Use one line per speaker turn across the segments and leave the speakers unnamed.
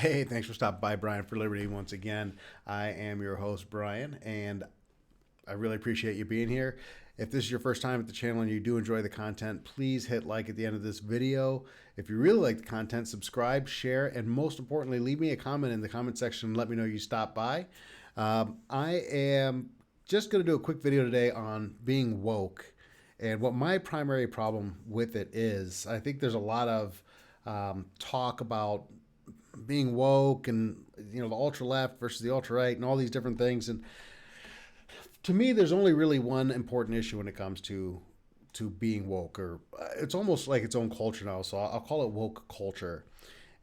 Hey, thanks for stopping by, Brian, for Liberty once again. I am your host, Brian, and I really appreciate you being here. If this is your first time at the channel and you do enjoy the content, please hit like at the end of this video. If you really like the content, subscribe, share, and most importantly, leave me a comment in the comment section and let me know you stopped by. I am just going to do a quick video today on being woke and what my primary problem with it is. I think there's a lot of talk about being woke and the ultra left versus the ultra right and all these different things, and to me there's only really one important issue when it comes to being woke, or it's almost like its own culture now, so I'll call it woke culture.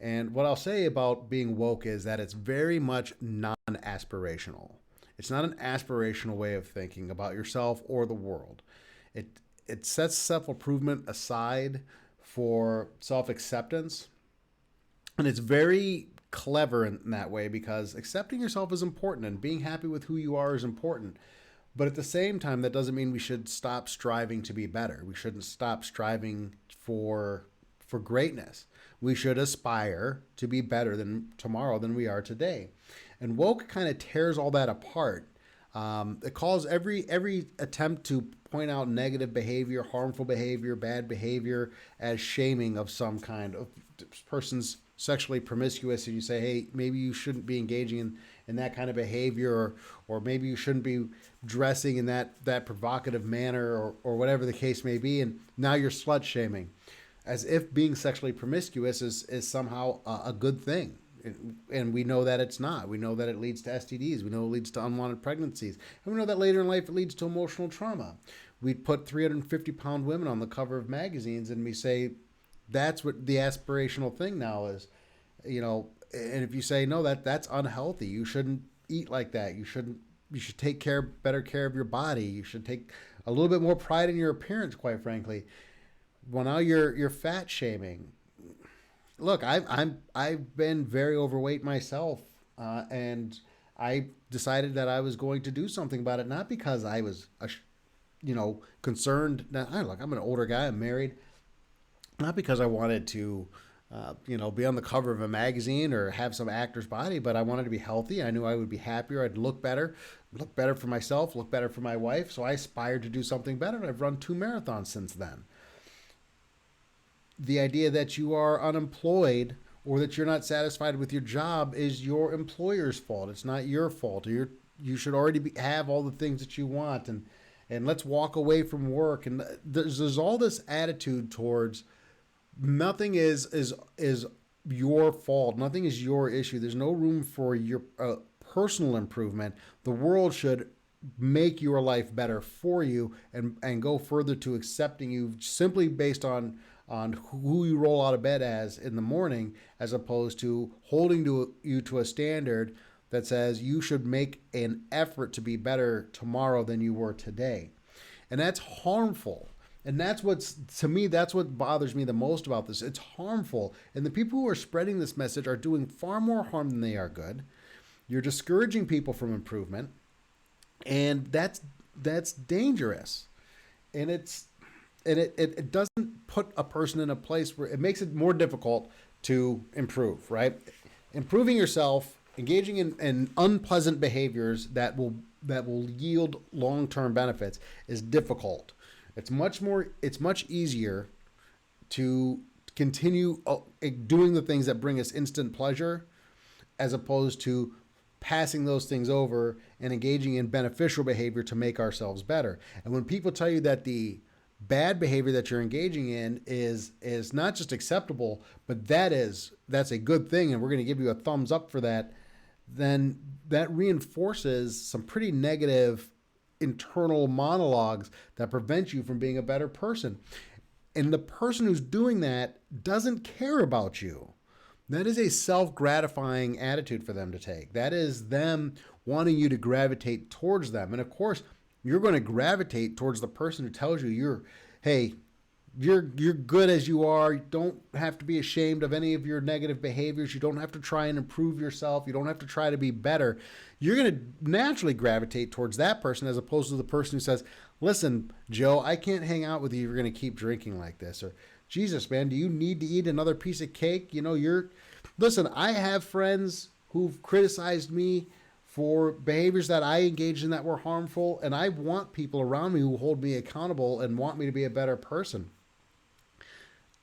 And what I'll say about being woke is that it's very much non-aspirational. It's not an aspirational way of thinking about yourself or the world. It sets self-improvement aside for self-acceptance. And it's very clever in that way because accepting yourself is important and being happy with who you are is important. But at the same time, that doesn't mean we should stop striving to be better. We shouldn't stop striving for greatness. We should aspire to be better than tomorrow than we are today. And woke kind of tears all that apart. It calls every attempt to point out negative behavior, harmful behavior, bad behavior as shaming of some kind. Of person's sexually promiscuous, and you say, hey, maybe you shouldn't be engaging in that kind of behavior, or maybe you shouldn't be dressing in that provocative manner, or whatever the case may be, and now you're slut shaming, as if being sexually promiscuous is somehow a good thing. And we know that it's not. We know that it leads to STDs. We know it leads to unwanted pregnancies. And we know that later in life it leads to emotional trauma. We put 350-pound women on the cover of magazines and we say that's what the aspirational thing now is. And if you say, no, that's unhealthy. You shouldn't eat like that. You should take better care of your body. You should take a little bit more pride in your appearance, quite frankly. Well, now you're fat shaming. Look, I've been very overweight myself, and I decided that I was going to do something about it, not because I was, concerned. Now, look, I'm an older guy, I'm married, not because I wanted to, be on the cover of a magazine or have some actor's body, but I wanted to be healthy. I knew I would be happier. I'd look better for myself, look better for my wife. So I aspired to do something better, and I've run 2 marathons since then. The idea that you are unemployed or that you're not satisfied with your job is your employer's fault. It's not your fault. You should already have all the things that you want, and let's walk away from work. And there's all this attitude towards nothing is your fault. Nothing is your issue. There's no room for your personal improvement. The world should make your life better for you and go further to accepting you simply based on who you roll out of bed as in the morning, as opposed to holding you to a standard that says you should make an effort to be better tomorrow than you were today. And that's harmful. And that's what bothers me the most about this. It's harmful. And the people who are spreading this message are doing far more harm than they are good. You're discouraging people from improvement. And that's dangerous. And it doesn't put a person in a place where it makes it more difficult to improve, right? Improving yourself, engaging in unpleasant behaviors that will yield long-term benefits is difficult. It's much easier to continue doing the things that bring us instant pleasure, as opposed to passing those things over and engaging in beneficial behavior to make ourselves better. And when people tell you that the bad behavior that you're engaging in is not just acceptable, but that's a good thing, and we're going to give you a thumbs up for that, then that reinforces some pretty negative internal monologues that prevent you from being a better person. And the person who's doing that doesn't care about you. That is a self-gratifying attitude for them to take. That is them wanting you to gravitate towards them. And of course, you're going to gravitate towards the person who tells you you're good as you are. You don't have to be ashamed of any of your negative behaviors. You don't have to try and improve yourself. You don't have to try to be better. You're going to naturally gravitate towards that person, as opposed to the person who says, listen, Joe, I can't hang out with you if you're going to keep drinking like this. Or, Jesus, man, do you need to eat another piece of cake? You're Listen, I have friends who've criticized me for behaviors that I engaged in that were harmful, and I want people around me who hold me accountable and want me to be a better person.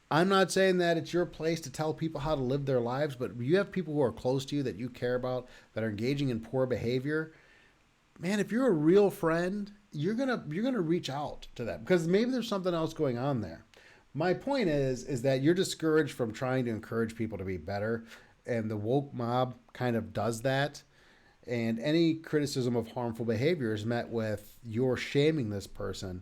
I'm not saying that it's your place to tell people how to live their lives, but you have people who are close to you that you care about that are engaging in poor behavior. Man, if you're a real friend, you're gonna reach out to them because maybe there's something else going on there. My point is that you're discouraged from trying to encourage people to be better, and the woke mob kind of does that. And any criticism of harmful behavior is met with you're shaming this person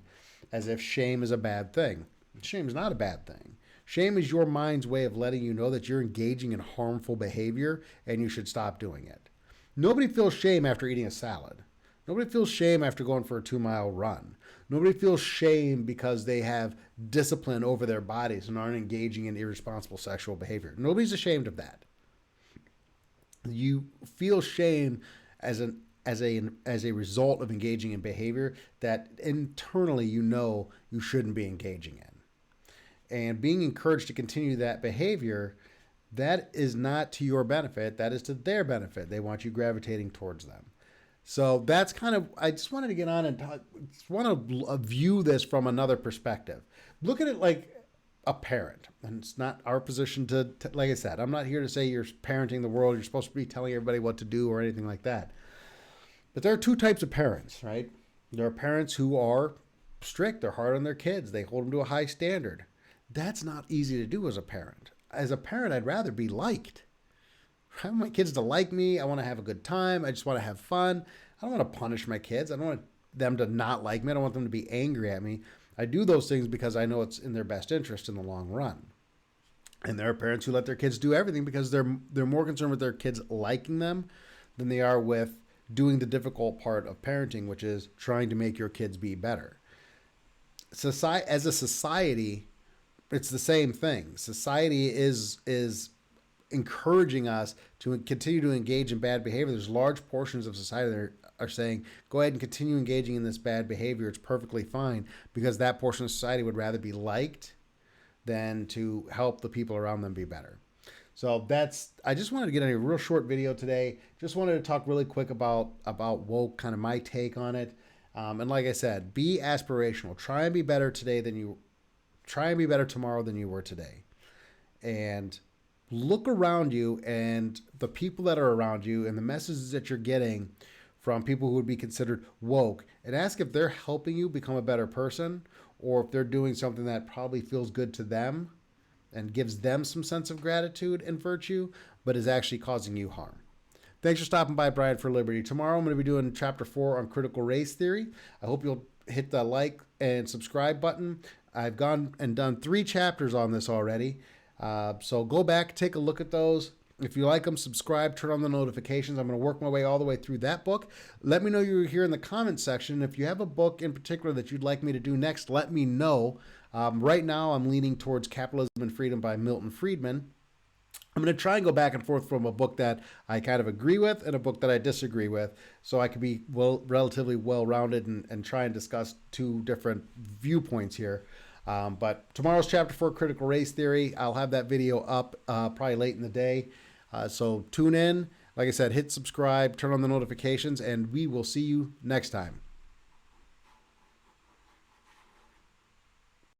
as if shame is a bad thing. Shame is not a bad thing. Shame is your mind's way of letting you know that you're engaging in harmful behavior and you should stop doing it. Nobody feels shame after eating a salad. Nobody feels shame after going for a 2 mile run. Nobody feels shame because they have discipline over their bodies and aren't engaging in irresponsible sexual behavior. Nobody's ashamed of that. You feel shame as a result of engaging in behavior that internally you know you shouldn't be engaging in. And being encouraged to continue that behavior, that is not to your benefit, that is to their benefit. They want you gravitating towards them. So that's kind of, I just wanted to get on and talk, just want to view this from another perspective. Look at it like a parent. And it's not our position to, like I said, I'm not here to say you're parenting the world. You're supposed to be telling everybody what to do or anything like that. But there are two types of parents, right? There are parents who are strict. They're hard on their kids. They hold them to a high standard. That's not easy to do as a parent. As a parent, I'd rather be liked. I want my kids to like me. I want to have a good time. I just want to have fun. I don't want to punish my kids. I don't want them to not like me. I don't want them to be angry at me. I do those things because I know it's in their best interest in the long run. And there are parents who let their kids do everything because they're more concerned with their kids liking them than they are with doing the difficult part of parenting, which is trying to make your kids be better. As a society, it's the same thing. Society is encouraging us to continue to engage in bad behavior. There's large portions of society that are saying, go ahead and continue engaging in this bad behavior. It's perfectly fine, because that portion of society would rather be liked than to help the people around them be better. So I just wanted to get in a real short video today. Just wanted to talk really quick about woke, kind of my take on it. And like I said, be aspirational. Try and be better tomorrow than you were today. And look around you and the people that are around you and the messages that you're getting from people who would be considered woke, and ask if they're helping you become a better person, or if they're doing something that probably feels good to them and gives them some sense of gratitude and virtue, but is actually causing you harm. Thanks for stopping by, Brian for Liberty. Tomorrow I'm going to be doing chapter 4 on critical race theory. I hope you'll hit the like and subscribe button. I've gone and done 3 chapters on this already. So go back, take a look at those. If you like them, subscribe, turn on the notifications. I'm going to work my way all the way through that book. Let me know you're here in the comments section. If you have a book in particular that you'd like me to do next, let me know. Right now, I'm leaning towards Capitalism and Freedom by Milton Friedman. I'm going to try and go back and forth from a book that I kind of agree with and a book that I disagree with, so I could be relatively well-rounded and try and discuss 2 different viewpoints here. But tomorrow's chapter 4, critical race theory. I'll have that video up probably late in the day. So tune in. Like I said, hit subscribe, turn on the notifications, and we will see you next time.